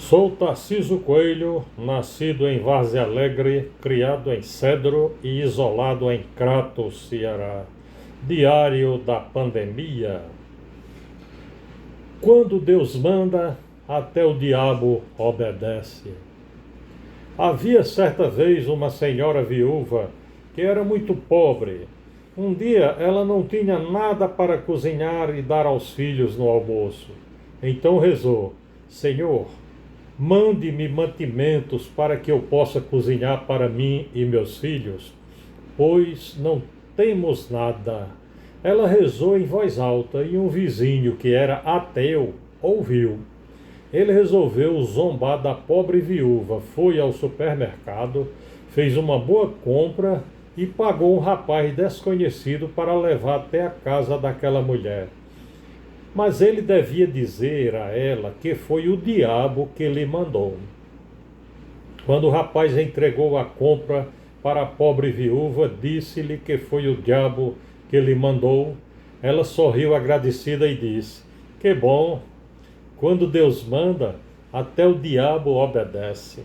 Sou Tarcísio Coelho, nascido em Várzea Alegre, criado em Cedro e isolado em Crato, Ceará. Diário da pandemia. Quando Deus manda, até o diabo obedece. Havia certa vez uma senhora viúva que era muito pobre. Um dia ela não tinha nada para cozinhar e dar aos filhos no almoço. Então rezou: Senhor, mande-me mantimentos para que eu possa cozinhar para mim e meus filhos, pois não temos nada. Ela rezou em voz alta e um vizinho, que era ateu, ouviu. Ele resolveu zombar da pobre viúva, foi ao supermercado, fez uma boa compra e pagou um rapaz desconhecido para levar até a casa daquela mulher. Mas ele devia dizer a ela que foi o diabo que lhe mandou. Quando o rapaz entregou a compra para a pobre viúva, disse-lhe que foi o diabo que lhe mandou. Ela sorriu agradecida e disse: Que bom, quando Deus manda, até o diabo obedece.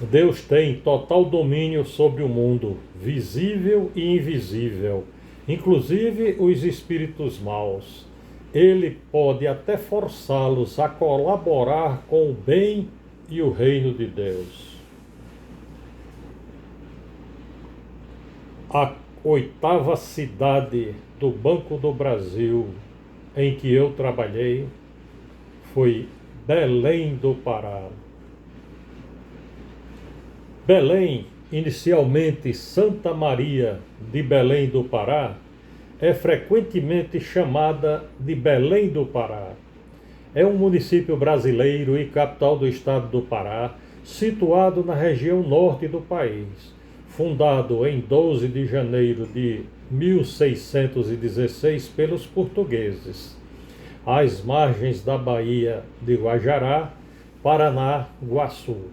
Deus tem total domínio sobre o mundo, visível e invisível, inclusive os espíritos maus. Ele pode até forçá-los a colaborar com o bem e o reino de Deus. A 8ª cidade do Banco do Brasil em que eu trabalhei foi Belém do Pará. Belém, inicialmente Santa Maria de Belém do Pará, é frequentemente chamada de Belém do Pará. É um município brasileiro e capital do estado do Pará, situado na região norte do país. Fundado em 12 de janeiro de 1616 pelos portugueses, às margens da Baía de Guajará, Paraná, Guaçu.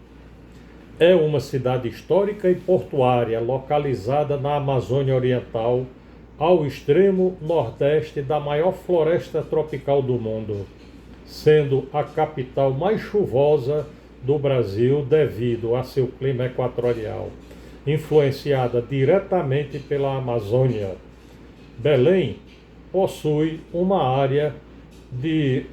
É uma cidade histórica e portuária localizada na Amazônia Oriental, ao extremo nordeste da maior floresta tropical do mundo, sendo a capital mais chuvosa do Brasil devido a seu clima equatorial, influenciada diretamente pela Amazônia. Belém possui uma área de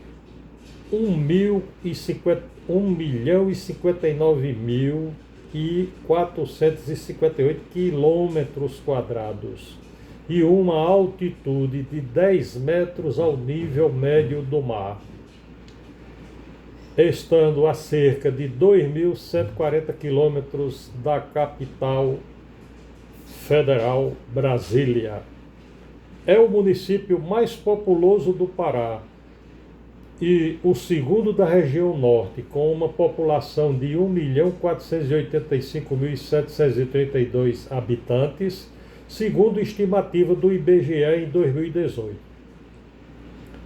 1.059.458 quilômetros quadrados e uma altitude de 10 metros ao nível médio do mar, estando a cerca de 2.140 quilômetros da capital federal, Brasília. É o município mais populoso do Pará e o segundo da região norte, com uma população de 1.485.732 habitantes, segundo estimativa do IBGE em 2018.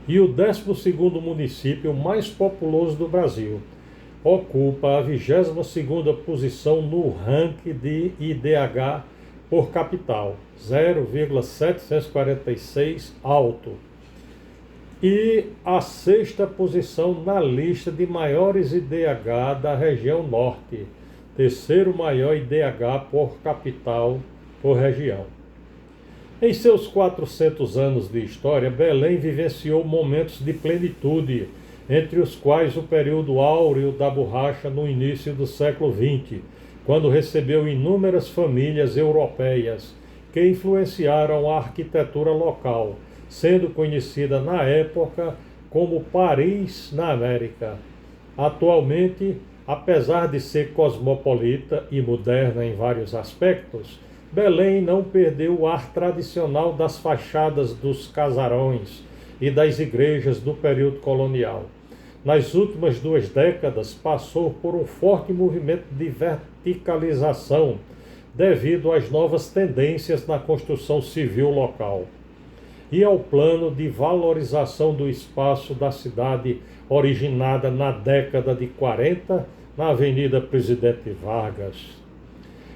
E o 12º município mais populoso do Brasil. Ocupa a 22ª posição no ranking de IDH por capital, 0,746 alto. E a 6ª posição na lista de maiores IDH da região norte, 3º maior IDH por capital por região. Em seus 400 anos de história, Belém vivenciou momentos de plenitude, entre os quais o período áureo da borracha no início do século XX, quando recebeu inúmeras famílias europeias que influenciaram a arquitetura local, sendo conhecida na época como Paris na América. Atualmente, apesar de ser cosmopolita e moderna em vários aspectos, Belém não perdeu o ar tradicional das fachadas dos casarões e das igrejas do período colonial. Nas últimas 2 décadas, passou por um forte movimento de verticalização devido às novas tendências na construção civil local e ao plano de valorização do espaço da cidade originada na década de 40 na Avenida Presidente Vargas.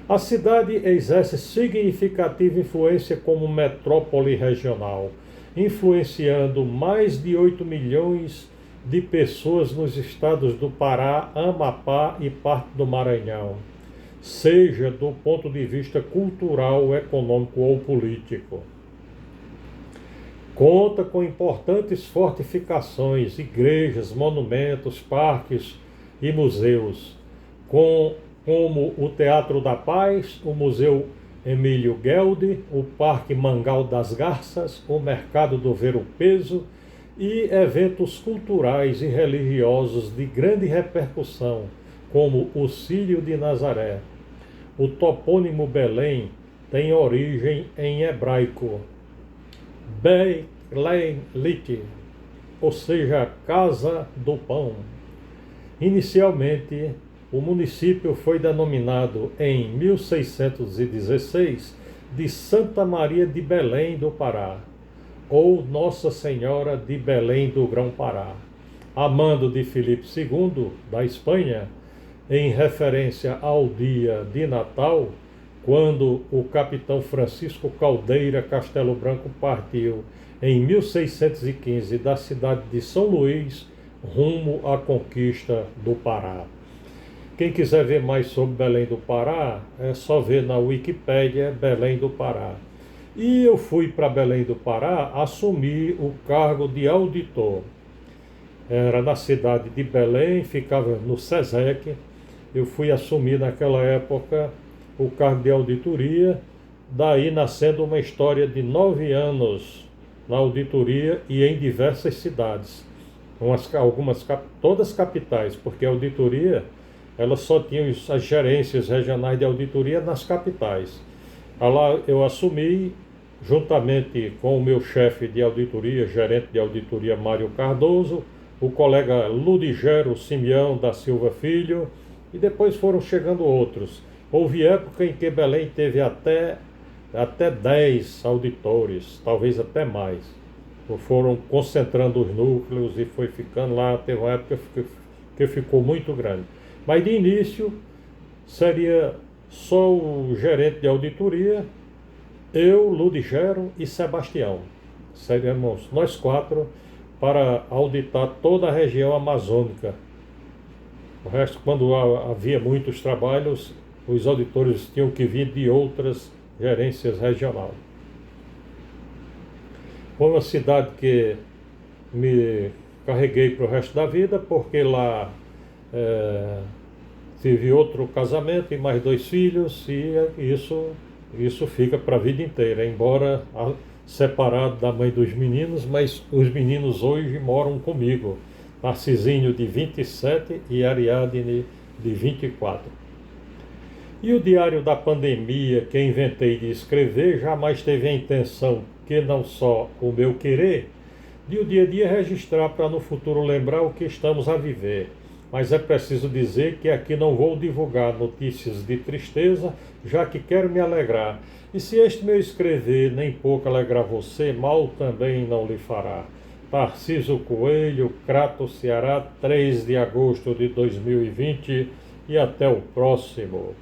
A cidade exerce significativa influência como metrópole regional, influenciando mais de 8 milhões de pessoas nos estados do Pará, Amapá e parte do Maranhão, seja do ponto de vista cultural, econômico ou político. Conta com importantes fortificações, igrejas, monumentos, parques e museus, como o Teatro da Paz, o Museu Emílio Gueldi, o Parque Mangal das Garças, o Mercado do Ver-o-Peso e eventos culturais e religiosos de grande repercussão, como o Círio de Nazaré. O topônimo Belém tem origem em hebraico, Beit-Lit, ou seja, Casa do Pão. Inicialmente, o município foi denominado em 1616 de Santa Maria de Belém do Pará, ou Nossa Senhora de Belém do Grão-Pará, a mando de Filipe II, da Espanha, em referência ao dia de Natal, quando o capitão Francisco Caldeira Castelo Branco partiu em 1615 da cidade de São Luís rumo à conquista do Pará. Quem quiser ver mais sobre Belém do Pará, é só ver na Wikipédia Belém do Pará. E eu fui para Belém do Pará assumir o cargo de auditor. Era na cidade de Belém, ficava no SESEC. Eu fui assumir naquela época o cargo de auditoria, daí nascendo uma história de 9 anos na auditoria e em diversas cidades. Todas capitais, porque a auditoria elas só tinham as gerências regionais de auditoria nas capitais. Lá eu assumi, juntamente com o meu chefe de auditoria, gerente de auditoria Mário Cardoso, o colega Ludigero Simeão da Silva Filho, e depois foram chegando outros. Houve época em que Belém teve até 10 auditores, talvez até mais. Foram concentrando os núcleos e foi ficando lá, teve uma época que ficou muito grande. Mas de início seria só o gerente de auditoria, eu, Ludigero e Sebastião. Seríamos nós 4 para auditar toda a região amazônica. O resto, quando havia muitos trabalhos, os auditores tinham que vir de outras gerências regionais. Foi uma cidade que me carreguei para o resto da vida, porque lá tive outro casamento e mais 2 filhos, e isso fica para a vida inteira, embora separado da mãe dos meninos, mas os meninos hoje moram comigo, Narcisinho de 27 e Ariadne de 24. E o diário da pandemia que inventei de escrever jamais teve a intenção que não só o meu querer, de o dia a dia registrar para no futuro lembrar o que estamos a viver. Mas é preciso dizer que aqui não vou divulgar notícias de tristeza, já que quero me alegrar. E se este meu escrever nem pouco alegrar você, mal também não lhe fará. Tarcísio Coelho, Crato, Ceará, 3 de agosto de 2020, e até o próximo.